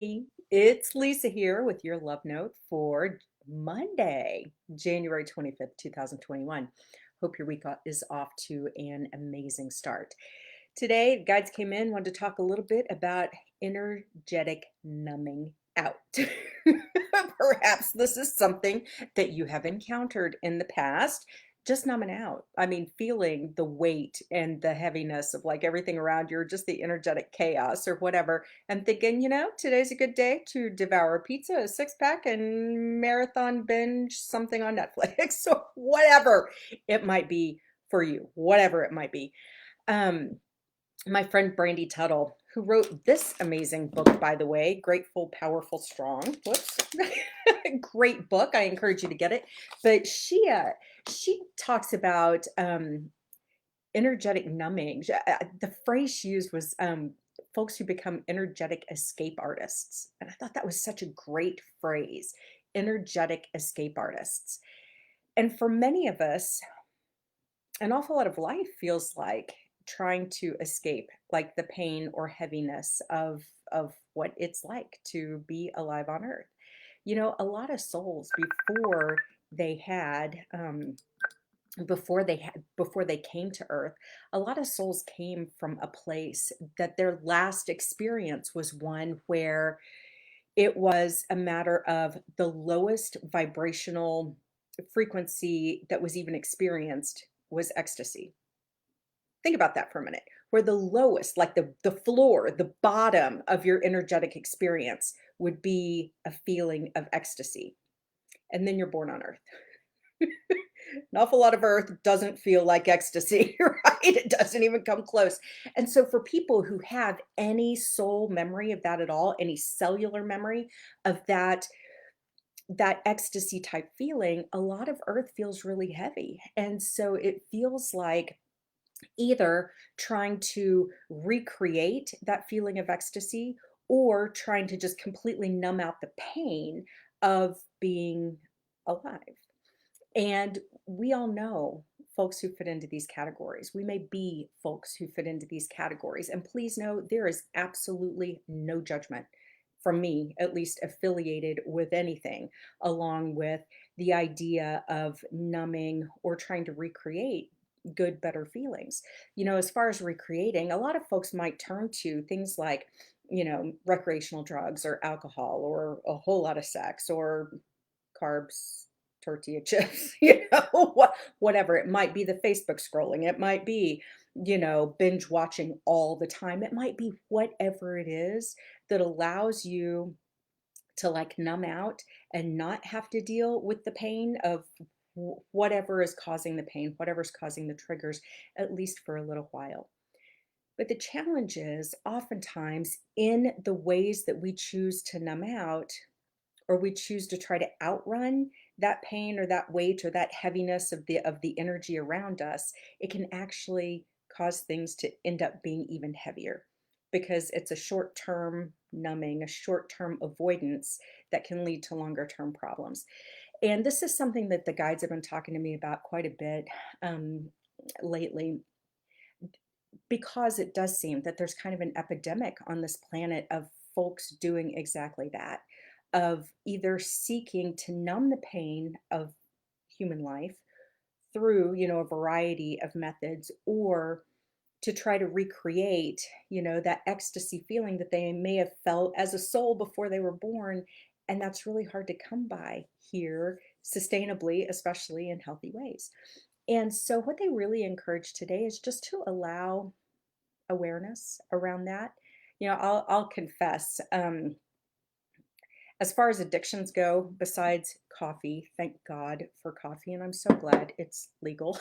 Hey, it's Lisa here with your love note for Monday, January 25th, 2021. Hope your week is off to an amazing start. Today, the guides came in, wanted to talk a little bit about energetic numbing out. Perhaps this is something that you have encountered in the past. Just numbing out. I mean, feeling the weight and the heaviness of like everything around you, or just the energetic chaos or whatever, and thinking, today's a good day to devour a pizza, a six pack, and marathon binge something on Netflix or whatever it might be for you, whatever it might be. Um, my friend Brandy Tuttle, who wrote this amazing book, by the way, Grateful, Powerful, Strong. Whoops. Great book. I encourage you to get it. But she talks about energetic numbing. The phrase she used was folks who become energetic escape artists. And I thought that was such a great phrase, energetic escape artists. And for many of us, an awful lot of life feels like trying to escape like the pain or heaviness of what it's like to be alive on earth. A lot of souls they had before they came to earth, a lot of souls came from a place that their last experience was one where it was a matter of the lowest vibrational frequency that was even experienced was ecstasy. Think about that for a minute. Where the lowest, like the floor, the bottom of your energetic experience would be a feeling of ecstasy. And then you're born on earth. An awful lot of earth doesn't feel like ecstasy, right? It doesn't even come close. And so for people who have any soul memory of that at all, any cellular memory of that ecstasy type feeling, a lot of earth feels really heavy. And so it feels like either trying to recreate that feeling of ecstasy or trying to just completely numb out the pain of being alive. And we all know folks who fit into these categories. We may be folks who fit into these categories. And please know there is absolutely no judgment from me, at least affiliated with anything, along with the idea of numbing or trying to recreate good, better feelings. As far as recreating, a lot of folks might turn to things like, recreational drugs or alcohol or a whole lot of sex or carbs, tortilla chips, whatever. It might be the Facebook scrolling. It might be, binge watching all the time. It might be whatever it is that allows you to like numb out and not have to deal with the pain of whatever is causing the pain, whatever's causing the triggers, at least for a little while. But the challenge is oftentimes in the ways that we choose to numb out, or we choose to try to outrun that pain or that weight or that heaviness of the energy around us, it can actually cause things to end up being even heavier because it's a short-term numbing, a short-term avoidance that can lead to longer-term problems. And this is something that the guides have been talking to me about quite a bit um, lately, because it does seem that there's kind of an epidemic on this planet of folks doing exactly that, of either seeking to numb the pain of human life through, a variety of methods, or to try to recreate, that ecstasy feeling that they may have felt as a soul before they were born. And that's really hard to come by here sustainably, especially in healthy ways. And so, what they really encourage today is just to allow awareness around that. I'll confess, as far as addictions go, besides coffee, thank God for coffee, and I'm so glad it's legal.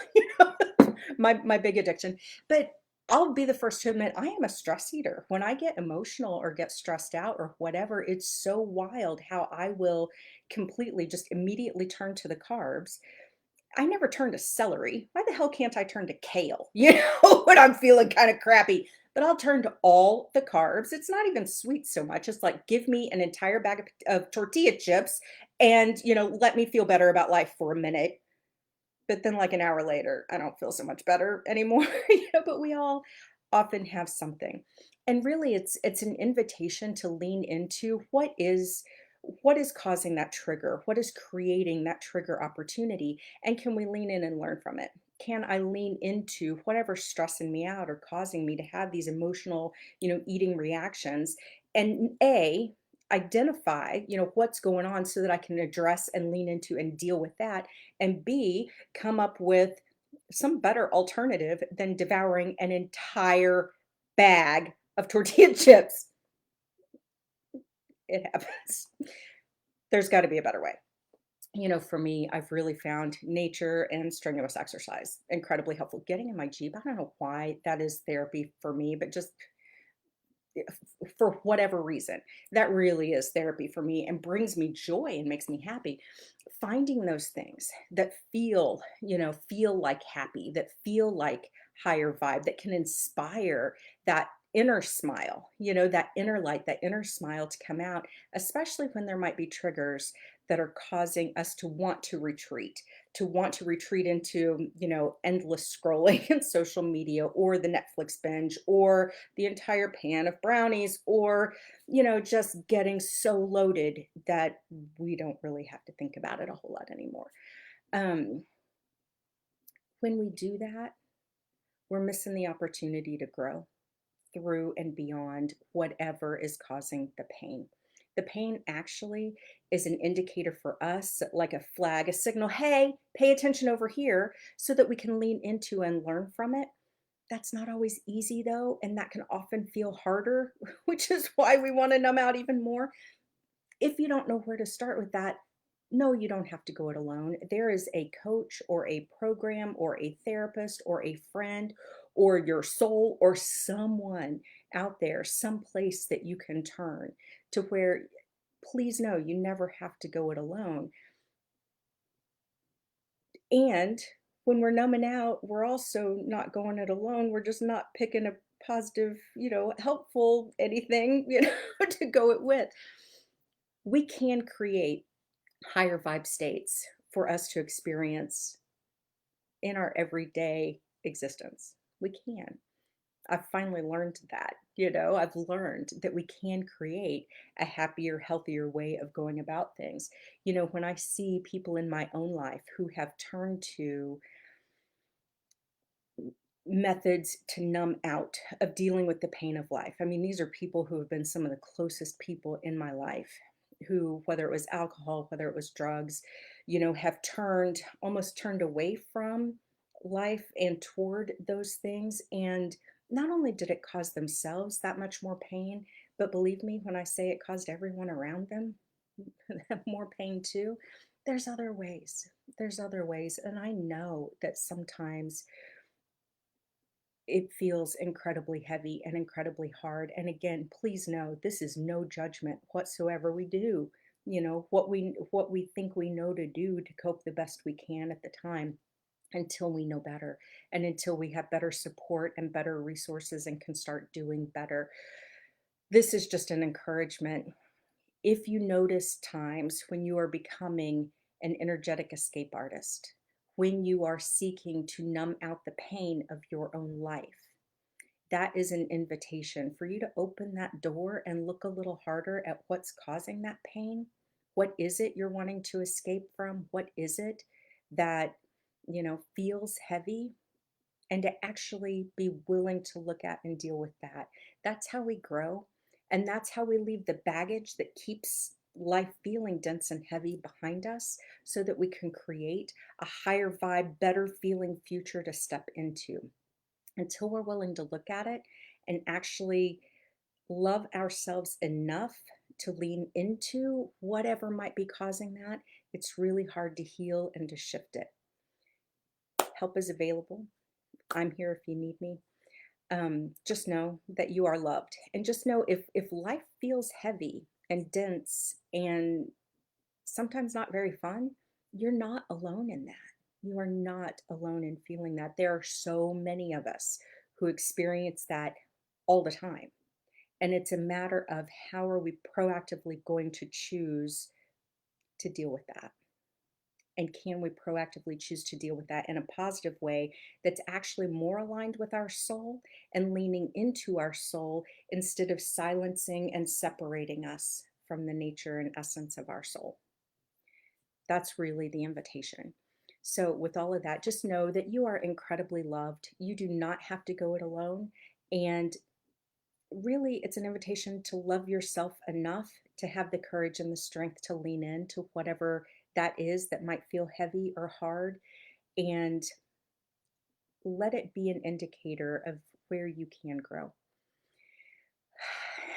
My big addiction. But I'll be the first to admit I am a stress eater. When I get emotional or get stressed out or whatever, it's so wild how I will completely just immediately turn to the carbs. I never turn to celery. Why the hell can't I turn to kale? When I'm feeling kind of crappy. But I'll turn to all the carbs. It's not even sweet so much. It's like give me an entire bag of tortilla chips and, let me feel better about life for a minute. But then like an hour later, I don't feel so much better anymore. But we all often have something. And really it's an invitation to lean into what is causing that trigger? What is creating that trigger opportunity? And can we lean in and learn from it? Can I lean into whatever's stressing me out or causing me to have these emotional, eating reactions? And identify, what's going on so that I can address and lean into and deal with that. And B, come up with some better alternative than devouring an entire bag of tortilla chips. It happens. There's got to be a better way. For me, I've really found nature and strenuous exercise incredibly helpful. Getting in my Jeep, I don't know why that is therapy for me, but just for whatever reason, that really is therapy for me and brings me joy and makes me happy. Finding those things that feel like happy, that feel like higher vibe, that can inspire that inner smile, that inner light, that inner smile to come out, especially when there might be triggers that are causing us to want to retreat into, endless scrolling and social media or the Netflix binge or the entire pan of brownies or, just getting so loaded that we don't really have to think about it a whole lot anymore. Um, when we do that, we're missing the opportunity to grow through and beyond whatever is causing the pain. The pain actually is an indicator for us, like a flag, a signal, hey, pay attention over here, so that we can lean into and learn from it. That's not always easy though, and that can often feel harder, which is why we want to numb out even more. If you don't know where to start with that, no, you don't have to go it alone. There is a coach or a program or a therapist or a friend or your soul or someone out there, someplace that you can turn to where, please know, you never have to go it alone. And when we're numbing out, we're also not going it alone. We're just not picking a positive, helpful anything, to go it with. We can create higher vibe states for us to experience in our everyday existence. We can. I've finally learned that. I've learned that we can create a happier, healthier way of going about things. When I see people in my own life who have turned to methods to numb out of dealing with the pain of life. I mean, these are people who have been some of the closest people in my life who, whether it was alcohol, whether it was drugs, have almost turned away from life and toward those things. And not only did it cause themselves that much more pain, but believe me when I say it caused everyone around them more pain too. There's other ways. There's other ways. And I know that sometimes it feels incredibly heavy and incredibly hard. And again, please know this is no judgment whatsoever. We do, what we think we know to do to cope the best we can at the time until we know better and until we have better support and better resources and can start doing better. This is just an encouragement. If you notice times when you are becoming an energetic escape artist, when you are seeking to numb out the pain of your own life, that is an invitation for you to open that door and look a little harder at what's causing that pain. What is it you're wanting to escape from? What is it that, feels heavy? And to actually be willing to look at and deal with that. That's how we grow. And that's how we leave the baggage that keeps life feeling dense and heavy behind us so that we can create a higher vibe, better feeling future to step into. Until we're willing to look at it and actually love ourselves enough to lean into whatever might be causing that, it's really hard to heal and to shift it. Help is available. I'm here if you need me. Just know that you are loved, and just know if life feels heavy and dense and sometimes not very fun, you're not alone in that. You are not alone in feeling that. There are so many of us who experience that all the time. And it's a matter of how are we proactively going to choose to deal with that. And can we proactively choose to deal with that in a positive way that's actually more aligned with our soul and leaning into our soul instead of silencing and separating us from the nature and essence of our soul? That's really the invitation. So, with all of that, just know that you are incredibly loved. You do not have to go it alone. And really, it's an invitation to love yourself enough to have the courage and the strength to lean into whatever that is that might feel heavy or hard, and let it be an indicator of where you can grow.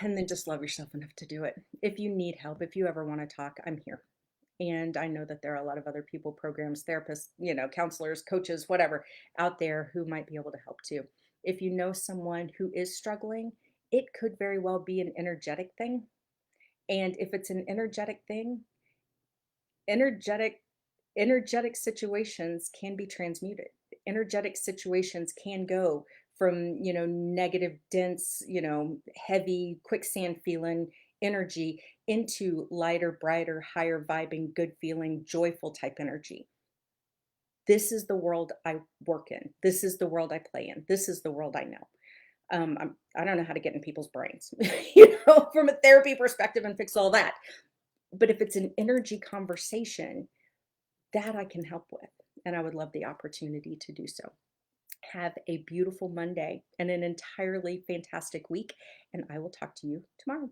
And then just love yourself enough to do it. If you need help, if you ever want to talk, I'm here. And I know that there are a lot of other people, programs, therapists, counselors, coaches, whatever, out there who might be able to help too. If you know someone who is struggling, it could very well be an energetic thing. And if it's an energetic thing, energetic energetic situations can be transmuted. Energetic situations can go from, negative, dense, heavy quicksand feeling energy into lighter, brighter, higher vibing, good feeling, joyful type energy. This is the world I work in. This is the world I play in. This is the world I know. I don't know how to get in people's brains, from a therapy perspective and fix all that. But if it's an energy conversation, that I can help with. And I would love the opportunity to do so. Have a beautiful Monday and an entirely fantastic week. And I will talk to you tomorrow.